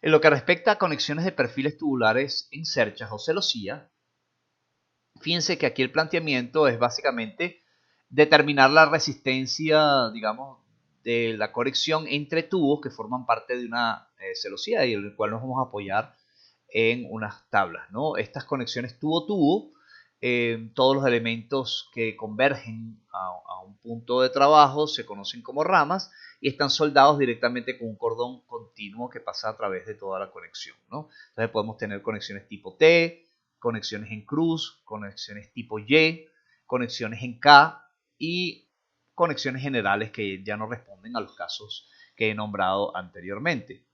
En lo que respecta a conexiones de perfiles tubulares en cerchas o celosías, fíjense que aquí el planteamiento es básicamente determinar la resistencia, digamos, de la conexión entre tubos que forman parte de una celosía y el cual nos vamos a apoyar en unas tablas, ¿no? Estas conexiones tubo-tubo, todos los elementos que convergen a un punto de trabajo se conocen como ramas y están soldados directamente con un cordón continuo que pasa a través de toda la conexión, ¿no? Entonces podemos tener conexiones tipo T, conexiones en cruz, conexiones tipo Y, conexiones en K y conexiones generales que ya no responden a los casos que he nombrado anteriormente.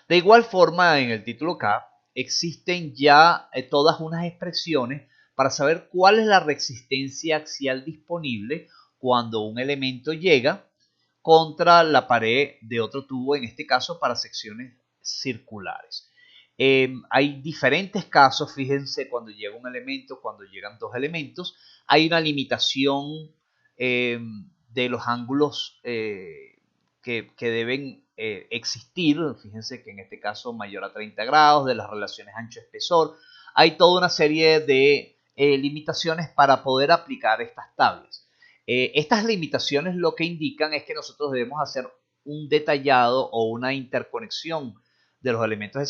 De igual forma, en el título K existen ya todas unas expresiones para saber cuál es la resistencia axial disponible cuando un elemento llega contra la pared de otro tubo, en este caso para secciones circulares. Hay diferentes casos, fíjense, cuando llega un elemento, cuando llegan dos elementos, hay una limitación de los ángulos que deben existir. Fíjense que en este caso mayor a 30 grados, de las relaciones ancho-espesor. Hay toda una serie de limitaciones para poder aplicar estas tablas. Estas limitaciones lo que indican es que nosotros debemos hacer un detallado o una interconexión de los elementos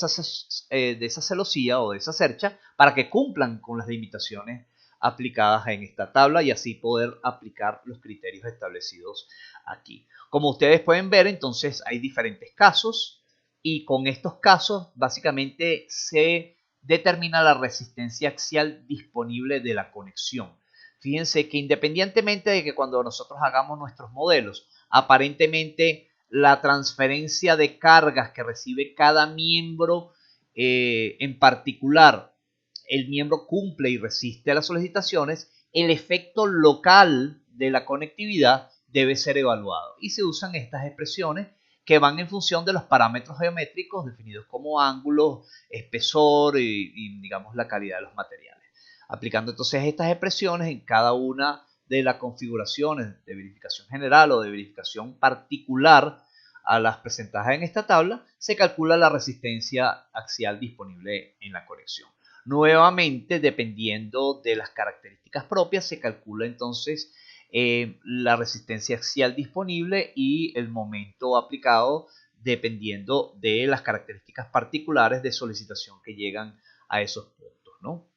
de esa celosía o de esa cercha para que cumplan con las limitaciones aplicadas en esta tabla y así poder aplicar los criterios establecidos aquí. Como ustedes pueden ver, entonces hay diferentes casos y con estos casos básicamente se determina la resistencia axial disponible de la conexión. Fíjense que independientemente de que cuando nosotros hagamos nuestros modelos, aparentemente la transferencia de cargas que recibe cada miembro en particular, el miembro cumple y resiste a las solicitaciones, el efecto local de la conectividad debe ser evaluado. Y se usan estas expresiones que van en función de los parámetros geométricos definidos como ángulos, espesor y digamos la calidad de los materiales. Aplicando entonces estas expresiones en cada una de las configuraciones de verificación general o de verificación particular a las presentadas en esta tabla, se calcula la resistencia axial disponible en la conexión. Nuevamente, dependiendo de las características propias, se calcula entonces la resistencia axial disponible y el momento aplicado dependiendo de las características particulares de solicitación que llegan a esos puntos, ¿no?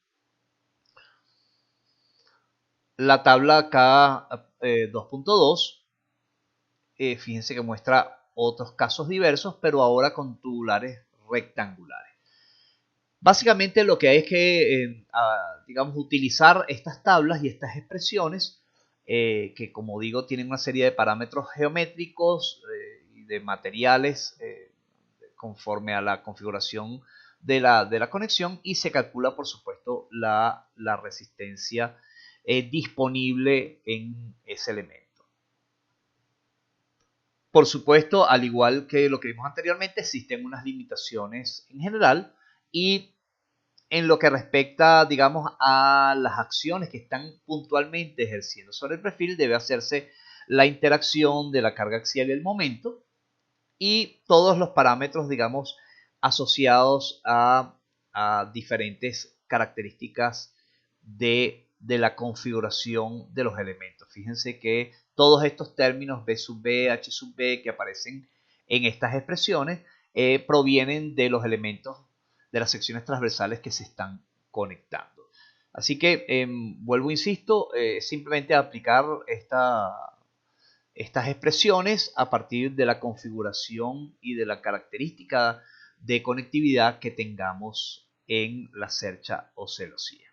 La tabla acá 2.2, fíjense que muestra otros casos diversos, pero ahora con tubulares rectangulares. Básicamente lo que hay es que, digamos, utilizar estas tablas y estas expresiones que, como digo, tienen una serie de parámetros geométricos y de materiales conforme a la configuración de la conexión y se calcula, por supuesto, la resistencia disponible en ese elemento. Por supuesto, al igual que lo que vimos anteriormente, existen unas limitaciones en general y en lo que respecta, digamos, a las acciones que están puntualmente ejerciendo sobre el perfil, debe hacerse la interacción de la carga axial y el momento y todos los parámetros, digamos, asociados a diferentes características de la configuración de los elementos. Fíjense que todos estos términos B sub B, H sub B que aparecen en estas expresiones provienen de los elementos de las secciones transversales que se están conectando. Así que vuelvo, insisto, simplemente aplicar estas expresiones a partir de la configuración y de la característica de conectividad que tengamos en la cercha o celosía.